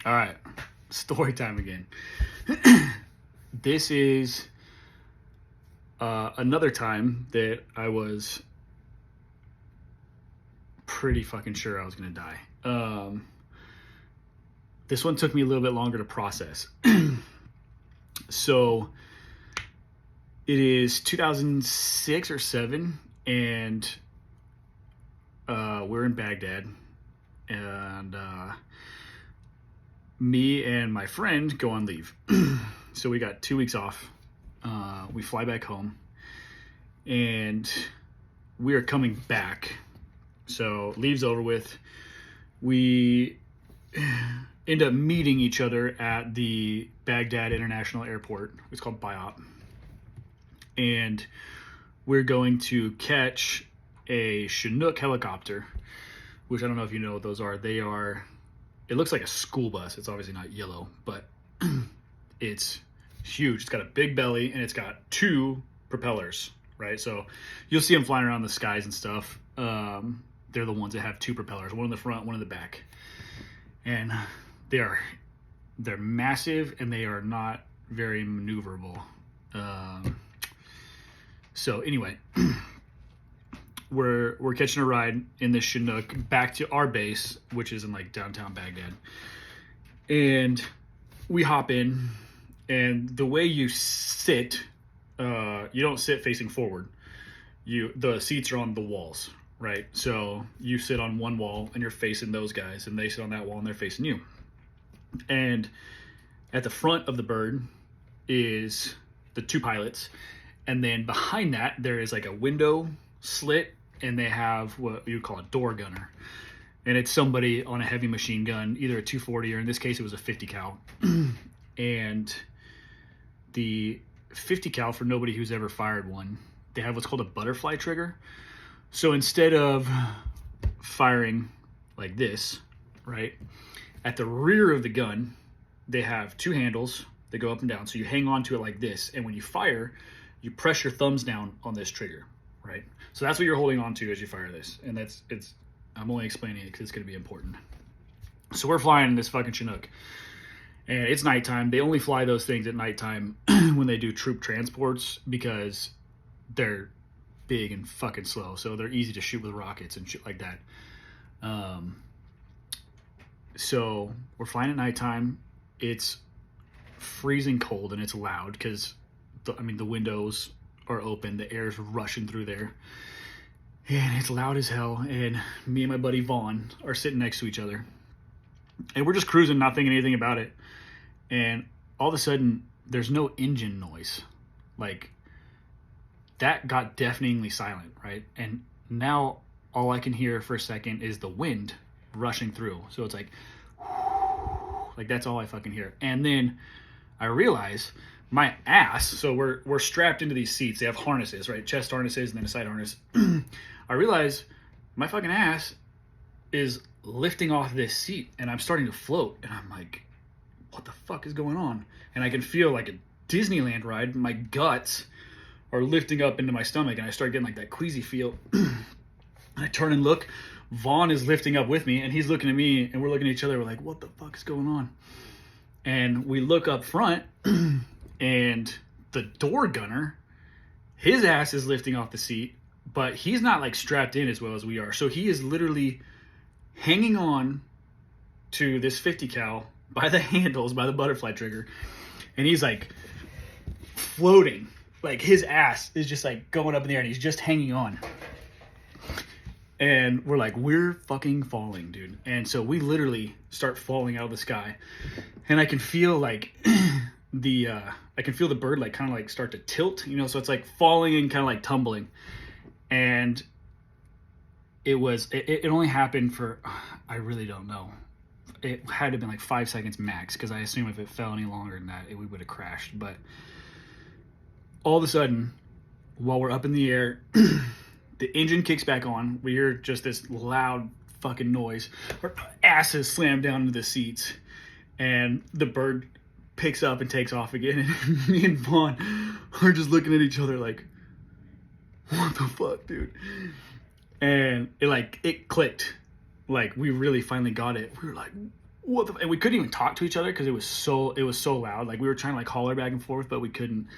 All right, story time again. This is another time that I was pretty fucking sure I was gonna die. This one took me a little bit longer to process. So it is 2006 or 7, and we're in Baghdad, and me and my friend go on leave. So we got 2 weeks off. We fly back home, and we are coming back. So leave's over with. We end up meeting each other at the Baghdad International Airport. It's called BIAP. And we're going to catch a Chinook helicopter, which I don't know if you know what those are. They are, it looks like a school bus. It's obviously not yellow, but it's huge. It's got a big belly and it's got 2 propellers, right? So you'll see them flying around the skies and stuff. They're the ones that have 2 propellers, one in the front, one in the back. And they're massive and they are not very maneuverable. So anyway, we're catching a ride in this Chinook back to our base, which is in like downtown Baghdad. And we hop in, and the way you sit, you don't sit facing forward. The seats are on the walls, right? So you sit on one wall and you're facing those guys, and they sit on that wall and they're facing you. And at the front of the bird is the 2 pilots. And then behind that, there is like a window slit, and they have what you would call a door gunner. And it's somebody on a heavy machine gun, either a 240 or in this case, it was a 50 cal. And the 50 cal, for nobody who's ever fired one, they have what's called a butterfly trigger. So instead of firing like this, right, at the rear of the gun, they have 2 handles that go up and down. So you hang on to it like this, and when you fire, you press your thumbs down on this trigger, right? So that's what you're holding on to as you fire this. And I'm only explaining it because it's going to be important. So we're flying this fucking Chinook, and it's nighttime. They only fly those things at nighttime when they do troop transports because they're big and fucking slow. So they're easy to shoot with rockets and shit like that. So we're flying at nighttime. It's freezing cold and it's loud because the windows are open, the air's rushing through there, and it's loud as hell. And me and my buddy Vaughn are sitting next to each other, and we're just cruising, not thinking anything about it. And all of a sudden, there's no engine noise. Like, that got deafeningly silent, right? And now all I can hear for a second is the wind rushing through. So it's like that's all I fucking hear. And then I realize my ass, so we're strapped into these seats. They have harnesses, right? Chest harnesses and then a side harness. I realize my fucking ass is lifting off this seat and I'm starting to float. And I'm like, what the fuck is going on? And I can feel like a Disneyland ride. My guts are lifting up into my stomach, and I start getting like that queasy feel. And I turn and look. Vaughn is lifting up with me, and he's looking at me, and we're looking at each other. We're like, what the fuck is going on? And we look up front, and the door gunner, his ass is lifting off the seat, but he's not like strapped in as well as we are. So he is literally hanging on to this 50 cal by the handles, by the butterfly trigger, and he's like floating. Like, his ass is just like going up in the air, and he's just hanging on. And we're like, we're fucking falling, dude. And so we literally start falling out of the sky, and I can feel like I can feel the bird like kind of like start to tilt, so it's like falling and kind of like tumbling. And it only happened for, I really don't know. It had to have been like 5 seconds max, because I assume if it fell any longer than that, we would have crashed. But all of a sudden, while we're up in the air, the engine kicks back on. We hear just this loud fucking noise. Our asses slam down into the seats, and the bird picks up and takes off again. And me and Vaughn are just looking at each other like, what the fuck, dude? And it clicked. Like, we really finally got it. We were like, what the, and we couldn't even talk to each other because it was so loud. Like we were trying to like holler back and forth, but we couldn't.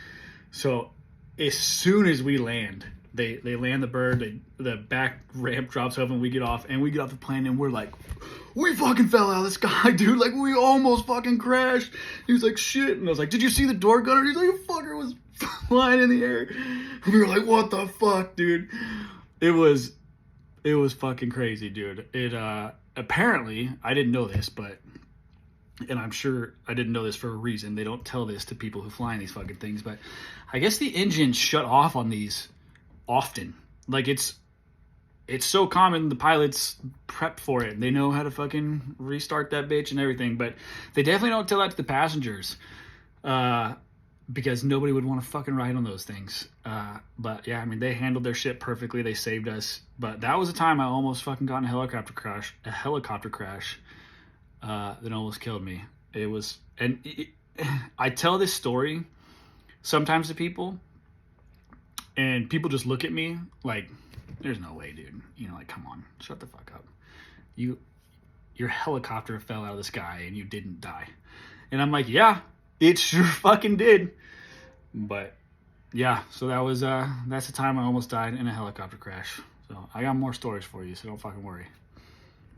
So as soon as we land, they land the bird, the back ramp drops open, we get off, and we get off the plane, and we're like, we fucking fell out of the sky, dude. Like we almost fucking crashed. He was like, shit. And I was like, did you see the door gunner? He's like, a fucker was flying in the air. And we were like, what the fuck, dude? It was fucking crazy, dude. It apparently, I didn't know this, but, and I'm sure I didn't know this for a reason. They don't tell this to people who fly in these fucking things, but I guess the engine shut off on these often. Like it's so common, the pilots prep for it. They know how to fucking restart that bitch and everything, but they definitely don't tell that to the passengers. Because nobody would want to fucking ride on those things. But yeah, I mean, they handled their shit perfectly. They saved us. But that was a time I almost fucking got in a helicopter crash that almost killed me. It was, and I tell this story sometimes to people, and people just look at me like, there's no way, dude. You know, like, come on, shut the fuck up. Your helicopter fell out of the sky and you didn't die. And I'm like, yeah, it sure fucking did. But yeah, so that's the time I almost died in a helicopter crash. So I got more stories for you, so don't fucking worry.